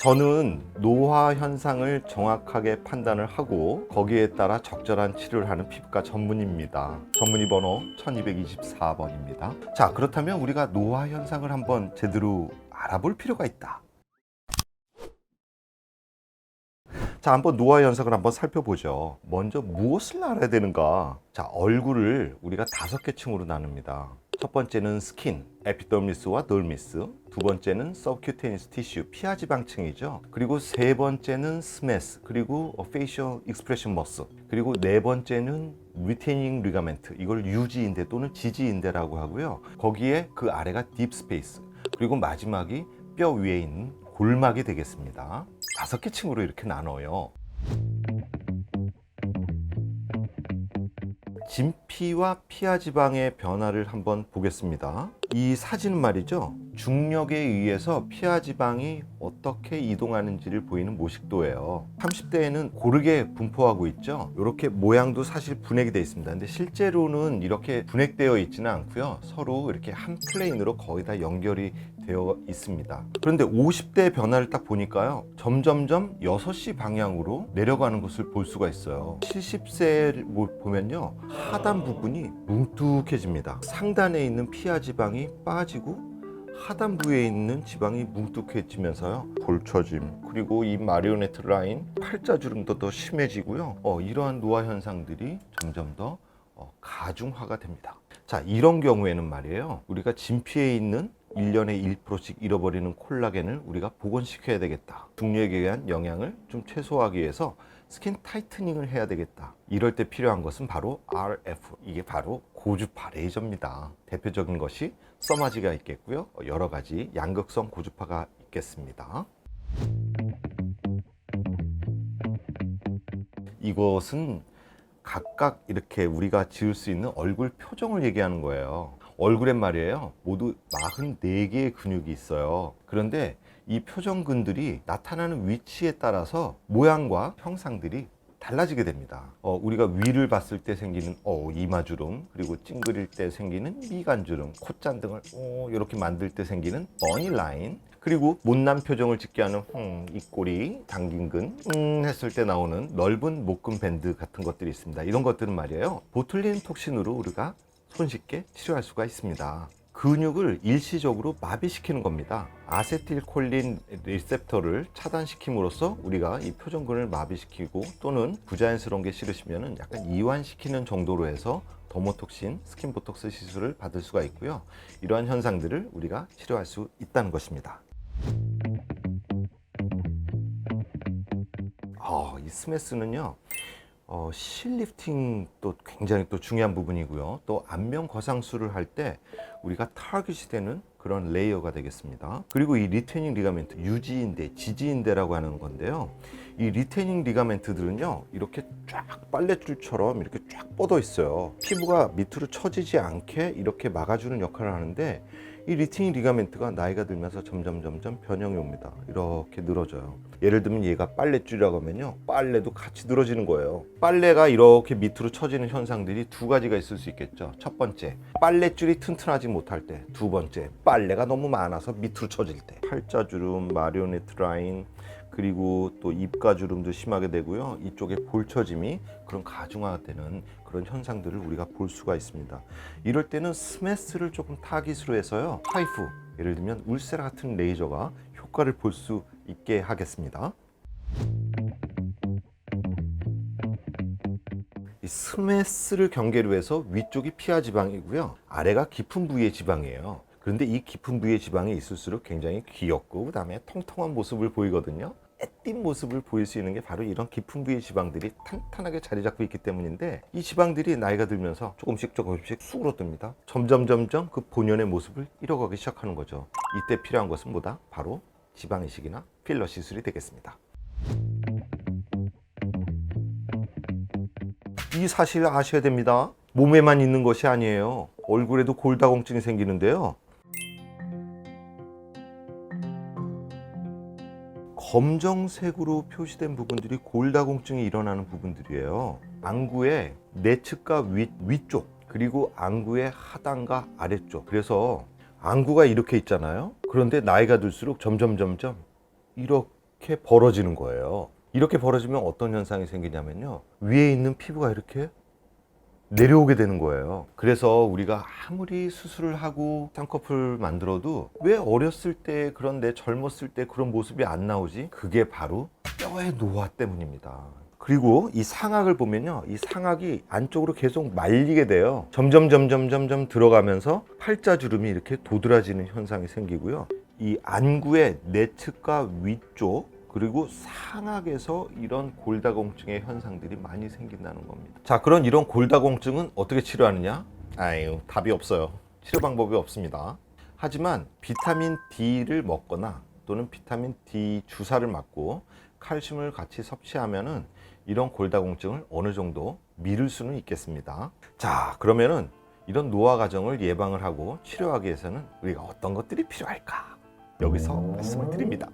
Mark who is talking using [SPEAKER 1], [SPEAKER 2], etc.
[SPEAKER 1] 저는 노화 현상을 정확하게 판단을 하고 거기에 따라 적절한 치료를 하는 피부과 전문의입니다. 전문의 번호 1224번입니다. 자, 그렇다면 우리가 노화 현상을 한번 제대로 알아볼 필요가 있다. 자, 한번 노화 현상을 한번 살펴보죠. 먼저 무엇을 알아야 되는가? 자, 얼굴을 우리가 5개 층으로 나눕니다. 첫 번째는 스킨, 에피더미스와 더미스. 두 번째는 서브큐테니스 티슈, 피하지방층이죠. 그리고 세 번째는 스메스, 그리고 페이셜 익스프레션 머슬. 그리고 네 번째는 리테이닝 리가멘트, 이걸 유지인대 또는 지지인대라고 하고요. 거기에 그 아래가 딥 스페이스. 그리고 마지막이 뼈 위에 있는 골막이 되겠습니다. 5개 층으로 이렇게 나눠요. 진피와 피하지방의 변화를 한번 보겠습니다. 이 사진은 말이죠, 중력에 의해서 피하지방이 어떻게 이동하는지를 보이는 모식도예요. 30대에는 고르게 분포하고 있죠. 이렇게 모양도 사실 분해가 되어 있습니다. 근데 실제로는 이렇게 분해되어 있지는 않고요, 서로 이렇게 한 플레인으로 거의 다 연결이 되어 있습니다. 그런데 50대 변화를 딱 보니까요, 점점점 6시 방향으로 내려가는 것을 볼 수가 있어요. 70세를 보면요, 하단 부분이 뭉툭해집니다. 상단에 있는 피하지방이 빠지고 하단부에 있는 지방이 뭉툭해지면서요, 볼처짐, 그리고 이 마리오네트 라인, 팔자주름도 더 심해지고요. 이러한 노화 현상들이 점점 더 가중화가 됩니다. 자, 이런 경우에는 말이에요, 우리가 진피에 있는 1년에 1%씩 잃어버리는 콜라겐을 우리가 복원시켜야 되겠다. 중력에 의한 영향을 좀 최소화하기 위해서 스킨 타이트닝을 해야 되겠다. 이럴 때 필요한 것은 바로 RF, 이게 바로 고주파 레이저입니다. 대표적인 것이 써마지가 있겠고요, 여러 가지 양극성 고주파가 있겠습니다. 이것은 각각 이렇게 우리가 지을 수 있는 얼굴 표정을 얘기하는 거예요. 얼굴엔 말이에요, 모두 44개의 근육이 있어요. 그런데 이 표정근들이 나타나는 위치에 따라서 모양과 형상들이 달라지게 됩니다. 우리가 위를 봤을 때 생기는 이마주름, 그리고 찡그릴 때 생기는 미간주름, 콧잔등을 이렇게 만들 때 생기는 버니 라인, 그리고 못난 표정을 짓게 하는 입꼬리, 당긴근, 했을 때 나오는 넓은 목근 밴드 같은 것들이 있습니다. 이런 것들은 말이에요, 보툴린 톡신으로 우리가 손쉽게 치료할 수가 있습니다. 근육을 일시적으로 마비시키는 겁니다. 아세틸콜린 리셉터를 차단시킴으로써 우리가 이 표정근을 마비시키고, 또는 부자연스러운 게 싫으시면 약간 이완시키는 정도로 해서 더모톡신, 스킨보톡스 시술을 받을 수가 있고요. 이러한 현상들을 우리가 치료할 수 있다는 것입니다. 이 스메스는요, 실리프팅도 굉장히 또 중요한 부분이고요. 또 안면 거상술을 할 때 우리가 타깃이 되는 그런 레이어가 되겠습니다. 그리고 이 리테닝 리가멘트, 유지인대, 지지인대라고 하는 건데요. 이 리테닝 리가멘트들은요, 이렇게 쫙 빨랫줄처럼 이렇게 쫙 뻗어 있어요. 피부가 밑으로 처지지 않게 이렇게 막아주는 역할을 하는데, 이 리테닝 리가멘트가 나이가 들면서 점점 변형이 옵니다. 이렇게 늘어져요. 예를 들면 얘가 빨랫줄이라고 하면요, 빨래도 같이 늘어지는 거예요. 빨래가 이렇게 밑으로 처지는 현상들이 두 가지가 있을 수 있겠죠. 첫 번째, 빨랫줄이 튼튼하지 못할 때. 두 번째, 빨래가 너무 많아서 밑으로 처질 때. 팔자주름, 마리오네트 라인, 그리고 또 입가주름도 심하게 되고요. 이쪽에 볼처짐이 그런 가중화되는 그런 현상들을 우리가 볼 수가 있습니다. 이럴 때는 스메스를 조금 타깃으로 해서요, 하이프, 예를 들면 울세라 같은 레이저가 효과를 볼 수 있게 하겠습니다. 이 스메스를 경계로 해서 위쪽이 피하지방이고요, 아래가 깊은 부위의 지방이에요. 그런데 이 깊은 부위의 지방이 있을수록 굉장히 귀엽고, 그 다음에 통통한 모습을 보이거든요. 애띤 모습을 보일 수 있는 게 바로 이런 깊은 부위의 지방들이 탄탄하게 자리 잡고 있기 때문인데, 이 지방들이 나이가 들면서 조금씩 수그러듭니다. 점점 그 본연의 모습을 잃어가기 시작하는 거죠. 이때 필요한 것은 뭐다? 바로 지방 이식이나 필러 시술이 되겠습니다. 이 사실을 아셔야 됩니다. 몸에만 있는 것이 아니에요. 얼굴에도 골다공증이 생기는데요, 검정색으로 표시된 부분들이 골다공증이 일어나는 부분들이에요. 안구의 내측과 위쪽, 그리고 안구의 하단과 아래쪽. 그래서 안구가 이렇게 있잖아요. 그런데 나이가 들수록 점점 이렇게 이렇게 벌어지는 거예요. 이렇게 벌어지면 어떤 현상이 생기냐면요, 위에 있는 피부가 이렇게 내려오게 되는 거예요. 그래서 우리가 아무리 수술을 하고 쌍꺼풀 만들어도 왜 어렸을 때 그런 내 젊었을 때 그런 모습이 안 나오지? 그게 바로 뼈의 노화 때문입니다. 그리고 이 상악을 보면요, 이 상악이 안쪽으로 계속 말리게 돼요. 점점 들어가면서 팔자주름이 이렇게 도드라지는 현상이 생기고요. 이 안구의 내측과 위쪽, 그리고 상악에서 이런 골다공증의 현상들이 많이 생긴다는 겁니다. 자, 그런 이런 골다공증은 어떻게 치료하느냐? 아유, 답이 없어요. 치료 방법이 없습니다. 하지만 비타민 D를 먹거나 또는 비타민 D 주사를 맞고 칼슘을 같이 섭취하면은 이런 골다공증을 어느 정도 미룰 수는 있겠습니다. 자, 그러면은 이런 노화 과정을 예방을 하고 치료하기 위해서는 우리가 어떤 것들이 필요할까? 여기서 말씀을 드립니다.